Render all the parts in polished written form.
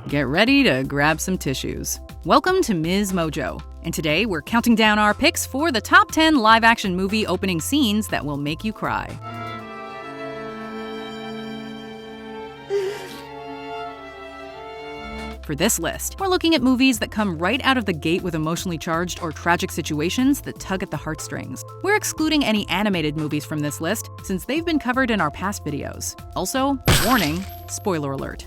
Get ready to grab some tissues. Welcome to MsMojo, and today we're counting down our picks for the top 10 live-action movie opening scenes that will make you cry. For this list, we're looking at movies that come right out of the gate with emotionally charged or tragic situations that tug at the heartstrings. We're excluding any animated movies from this list since they've been covered in our past videos. Also, warning, spoiler alert.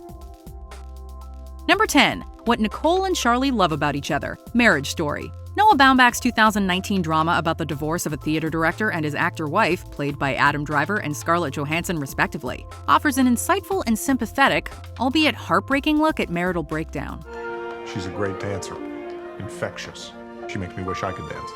Number 10. What Nicole and Charlie Love About Each Other, Marriage Story. Noah Baumbach's 2019 drama about the divorce of a theater director and his actor-wife, played by Adam Driver and Scarlett Johansson respectively, offers an insightful and sympathetic, albeit heartbreaking look at marital breakdown. She's a great dancer. Infectious. She makes me wish I could dance.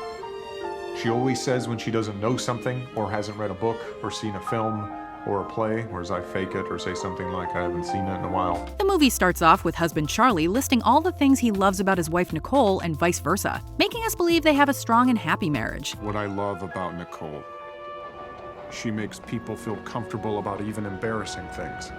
She always says when she doesn't know something, or hasn't read a book, or seen a film, or a play, whereas I fake it or say something like I haven't seen it in a while. The movie starts off with husband Charlie listing all the things he loves about his wife Nicole and vice versa, making us believe they have a strong and happy marriage. What I love about Nicole, she makes people feel comfortable about even embarrassing things.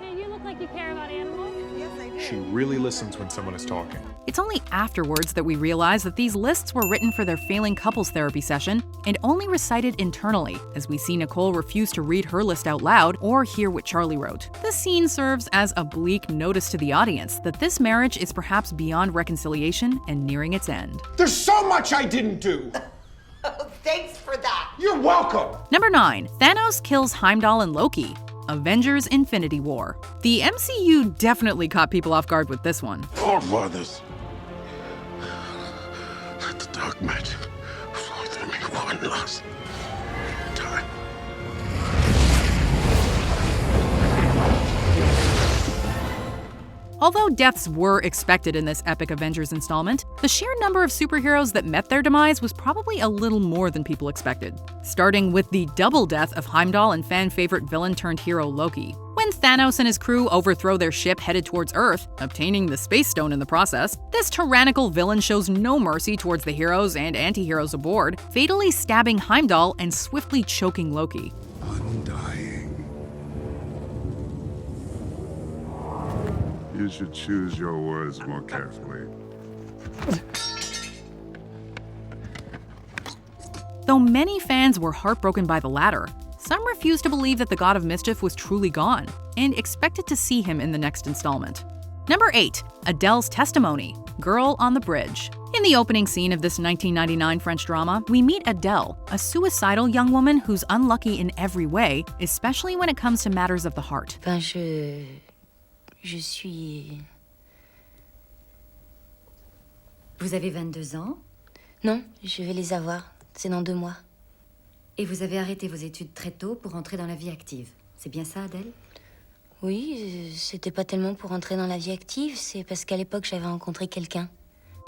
Hey, you look like you care about animals. Yes, I do. She really listens when someone is talking. It's only afterwards that we realize that these lists were written for their failing couples therapy session and only recited internally, as we see Nicole refuse to read her list out loud or hear what Charlie wrote. This scene serves as a bleak notice to the audience that this marriage is perhaps beyond reconciliation and nearing its end. There's so much I didn't do. Thanks for that. You're welcome. Number 9. Thanos kills Heimdall and Loki. Avengers Infinity War. The MCU definitely caught people off guard with this one. Our mothers. Let the dark magic flow through me one last time. Although deaths were expected in this epic Avengers installment, the sheer number of superheroes that met their demise was probably a little more than people expected. Starting with the double death of Heimdall and fan-favorite villain-turned-hero Loki. When Thanos and his crew overthrow their ship headed towards Earth, obtaining the Space Stone in the process, this tyrannical villain shows no mercy towards the heroes and anti-heroes aboard, fatally stabbing Heimdall and swiftly choking Loki. Undying. You should choose your words more carefully. Though many fans were heartbroken by the latter, some refused to believe that the God of Mischief was truly gone and expected to see him in the next installment. Number 8. Adèle's Testimony, Girl on the Bridge. In the opening scene of this 1999 French drama, we meet Adèle, a suicidal young woman who's unlucky in every way, especially when it comes to matters of the heart. Je suis... Vous avez 22 ans? Non, je vais les avoir. C'est dans 2 mois. Et vous avez arrêté vos études très tôt pour entrer dans la vie active. C'est bien ça, Adèle? Oui, c'était pas tellement pour entrer dans la vie active, c'est parce qu'à l'époque, j'avais rencontré quelqu'un.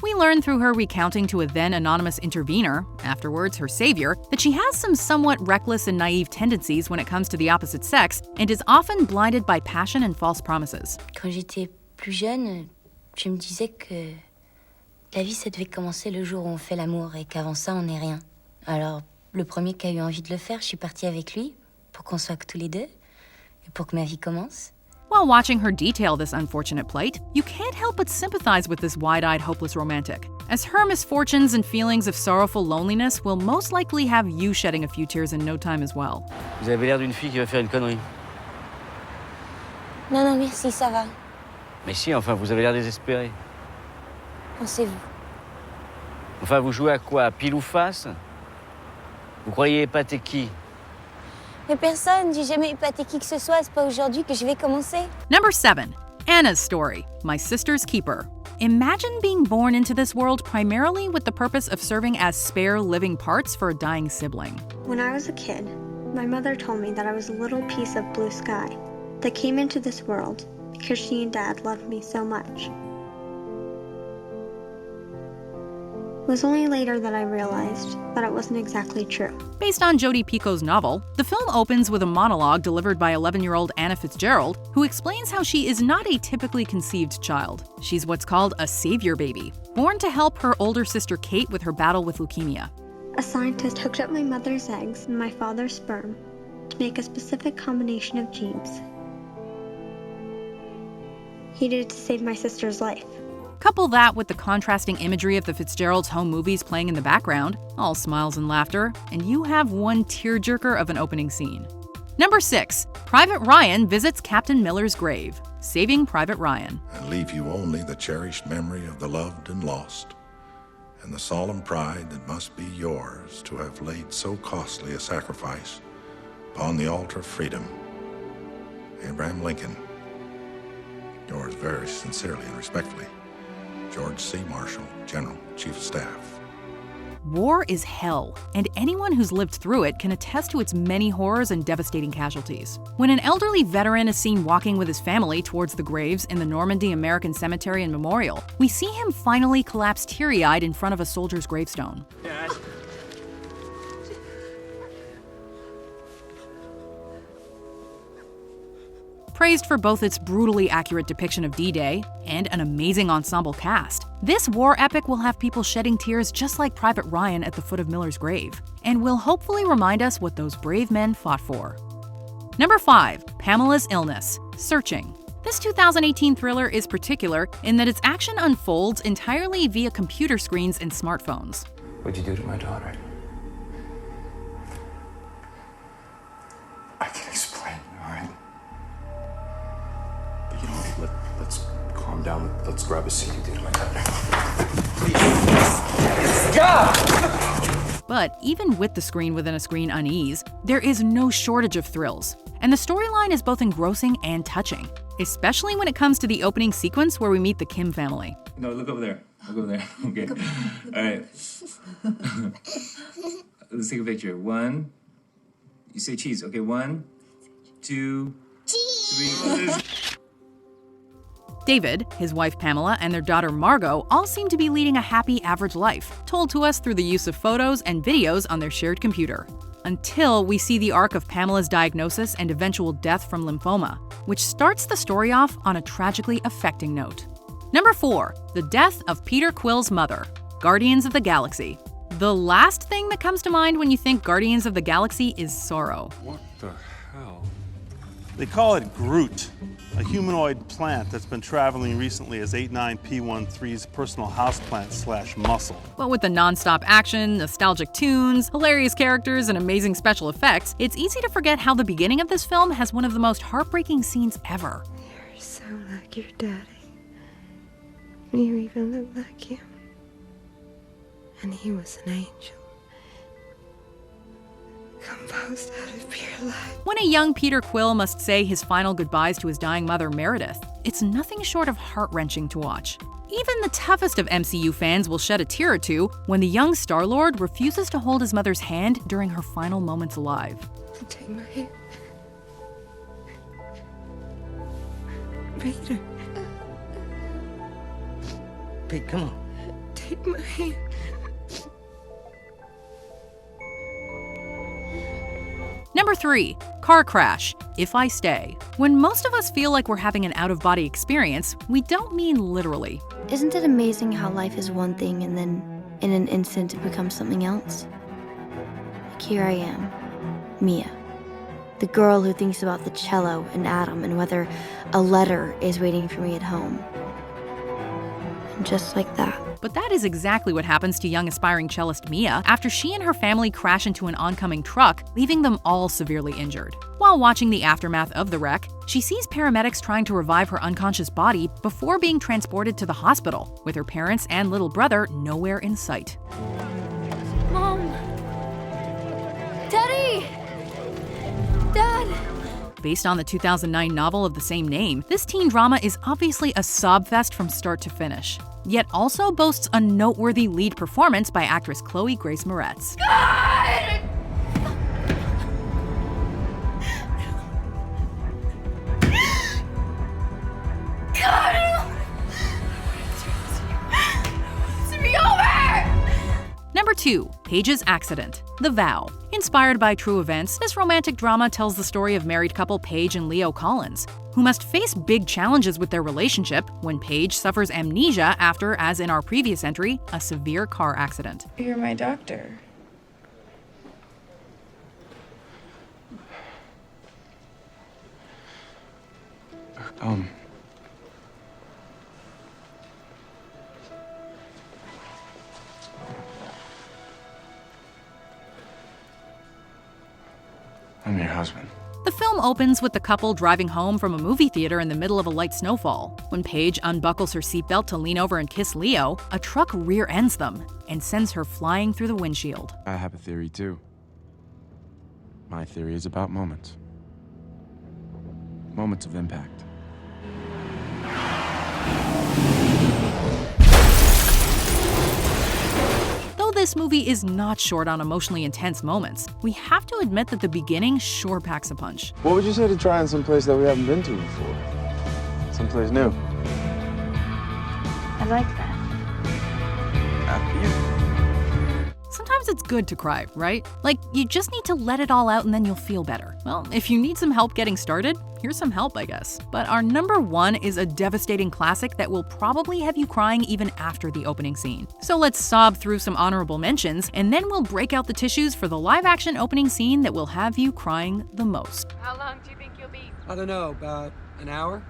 We learn through her recounting to a then anonymous intervener, afterwards her savior, that she has some somewhat reckless and naive tendencies when it comes to the opposite sex and is often blinded by passion and false promises. Quand j'étais plus jeune, je me disais que la vie, ça devait commencer le jour où on fait l'amour et qu'avant ça, on n'est rien. Alors, le premier qui a eu envie de le faire, je suis partie avec lui pour qu'on soit que tous les deux et pour que ma vie commence. While watching her detail this unfortunate plight, you can't help but sympathize with this wide-eyed, hopeless romantic, as her misfortunes and feelings of sorrowful loneliness will most likely have you shedding a few tears in no time as well. Vous avez l'air d'une fille qui va faire une connerie. Non, non, merci, ça va. Mais si, enfin, vous avez l'air désespéré. Pensez-vous. Enfin, vous jouez à quoi? À pile ou face? Vous croyez épater qui? Mais personne, j'ai jamais épaté qui que ce soit, c'est pas aujourd'hui que je vais commencer. Number 7. Anna's Story, My Sister's Keeper. Imagine being born into this world primarily with the purpose of serving as spare living parts for a dying sibling. When I was a kid, my mother told me that I was a little piece of blue sky that came into this world because she and Dad loved me so much. It was only later that I realized that it wasn't exactly true. Based on Jodi Picoult's novel, the film opens with a monologue delivered by 11-year-old Anna Fitzgerald, who explains how she is not a typically conceived child. She's what's called a savior baby, born to help her older sister Kate with her battle with leukemia. A scientist hooked up my mother's eggs and my father's sperm to make a specific combination of genes. He did it to save my sister's life. Couple that with the contrasting imagery of the Fitzgeralds' home movies playing in the background, all smiles and laughter, and you have one tearjerker of an opening scene. Number 6. Private Ryan visits Captain Miller's grave. Saving Private Ryan. And leave you only the cherished memory of the loved and lost, and the solemn pride that must be yours to have laid so costly a sacrifice upon the altar of freedom. Abraham Lincoln. Yours very sincerely and respectfully, George C. Marshall, General, Chief of Staff. War is hell, and anyone who's lived through it can attest to its many horrors and devastating casualties. When an elderly veteran is seen walking with his family towards the graves in the Normandy American Cemetery and Memorial, we see him finally collapse teary-eyed in front of a soldier's gravestone. Dad. Praised for both its brutally accurate depiction of D-Day and an amazing ensemble cast, this war epic will have people shedding tears just like Private Ryan at the foot of Miller's grave, and will hopefully remind us what those brave men fought for. Number 5. Pamela's Illness. Searching. This 2018 thriller is particular in that its action unfolds entirely via computer screens and smartphones. What'd you do to my daughter? I can explain, all right? But you know what? Let's calm down. Let's grab a seat. You did to my daughter. But even with the screen within a screen unease, there is no shortage of thrills, and the storyline is both engrossing and touching, especially when it comes to the opening sequence where we meet the Kim family. No, look over there. Look over there. Okay. All right. Let's take a picture. 1. You say cheese. Okay, 1, 2, 3. David, his wife Pamela, and their daughter Margot all seem to be leading a happy, average life, told to us through the use of photos and videos on their shared computer. Until we see the arc of Pamela's diagnosis and eventual death from lymphoma, which starts the story off on a tragically affecting note. Number 4. The death of Peter Quill's mother. Guardians of the Galaxy. The last thing that comes to mind when you think Guardians of the Galaxy is sorrow. What the hell? They call it Groot, a humanoid plant that's been traveling recently as 89P13's personal houseplant / muscle. But with the non-stop action, nostalgic tunes, hilarious characters, and amazing special effects, it's easy to forget how the beginning of this film has one of the most heartbreaking scenes ever. You're so like your daddy. You even look like him. And he was an angel. Composed out of pure life. When a young Peter Quill must say his final goodbyes to his dying mother Meredith, it's nothing short of heart-wrenching to watch. Even the toughest of MCU fans will shed a tear or two when the young Star-Lord refuses to hold his mother's hand during her final moments alive. Take my hand. Peter. Pete, come on. Take my hand. Number 3. Car crash. If I Stay. When most of us feel like we're having an out-of-body experience, we don't mean literally. Isn't it amazing how life is one thing and then in an instant it becomes something else? Like here I am, Mia, the girl who thinks about the cello and Adam and whether a letter is waiting for me at home. And just like that. But that is exactly what happens to young aspiring cellist Mia after she and her family crash into an oncoming truck, leaving them all severely injured. While watching the aftermath of the wreck, she sees paramedics trying to revive her unconscious body before being transported to the hospital, with her parents and little brother nowhere in sight. Mom! Daddy! Dad! Based on the 2009 novel of the same name, this teen drama is obviously a sob fest from start to finish, yet also boasts a noteworthy lead performance by actress Chloe Grace Moretz. God! It's me over! Number 2. Paige's Accident. The Vow. Inspired by true events, this romantic drama tells the story of married couple Paige and Leo Collins, who must face big challenges with their relationship when Paige suffers amnesia after, as in our previous entry, a severe car accident. You're my doctor. husband. The film opens with the couple driving home from a movie theater in the middle of a light snowfall. When Paige unbuckles her seatbelt to lean over and kiss Leo, a truck rear-ends them and sends her flying through the windshield. I have a theory too. My theory is about moments. Moments of impact. This movie is not short on emotionally intense moments. We have to admit that the beginning sure packs a punch. What would you say to trying someplace that we haven't been to before? Someplace new. I like that. After you. Sometimes it's good to cry, right? Like, you just need to let it all out and then you'll feel better. Well, if you need some help getting started, here's some help, I guess. But our number one is a devastating classic that will probably have you crying even after the opening scene. So let's sob through some honorable mentions, and then we'll break out the tissues for the live-action opening scene that will have you crying the most. How long do you think you'll be? I don't know, about an hour?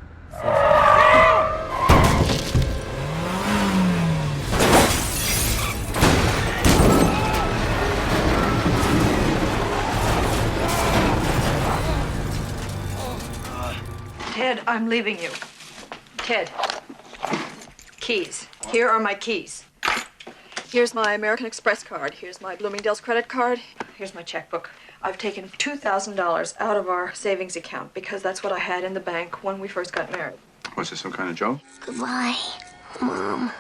Ted, I'm leaving you. Ted, keys. Here are my keys. Here's my American Express card. Here's my Bloomingdale's credit card. Here's my checkbook. I've taken $2,000 out of our savings account because that's what I had in the bank when we first got married. Was this some kind of joke? Goodbye, Mom.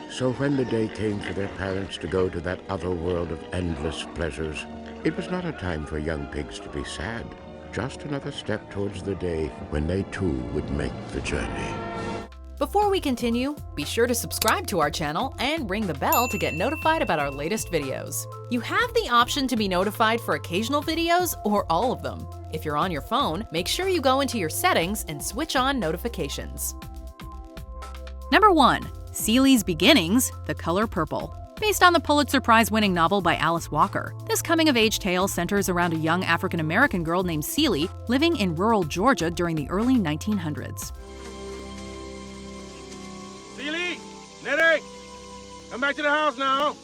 So when the day came for their parents to go to that other world of endless pleasures, it was not a time for young pigs to be sad. Just another step towards the day when they too would make the journey. Before we continue, be sure to subscribe to our channel and ring the bell to get notified about our latest videos. You have the option to be notified for occasional videos or all of them. If you're on your phone, make sure you go into your settings and switch on notifications. Number 1. Celie's Beginnings, The Color Purple. Based on the Pulitzer Prize-winning novel by Alice Walker, this coming-of-age tale centers around a young African-American girl named Celie living in rural Georgia during the early 1900s. Celie! Nettie! Come back to the house now!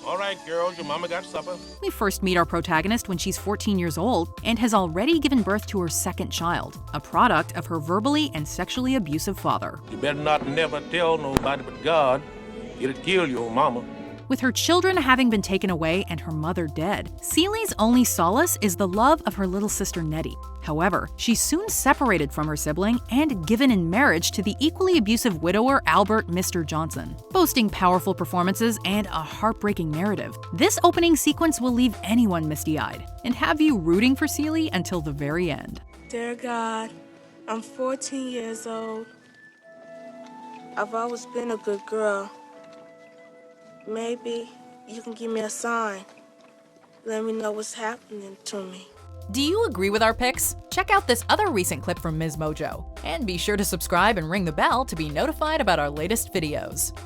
All right, girls, your mama got supper. We first meet our protagonist when she's 14 years old and has already given birth to her second child, a product of her verbally and sexually abusive father. You better not never tell nobody but God. It'll kill your mama. With her children having been taken away and her mother dead, Celie's only solace is the love of her little sister Nettie. However, she's soon separated from her sibling and given in marriage to the equally abusive widower Albert Mr. Johnson. Boasting powerful performances and a heartbreaking narrative, this opening sequence will leave anyone misty-eyed and have you rooting for Celie until the very end. Dear God, I'm 14 years old. I've always been a good girl. Maybe you can give me a sign. Let me know what's happening to me. Do you agree with our picks? Check out this other recent clip from MsMojo. And be sure to subscribe and ring the bell to be notified about our latest videos.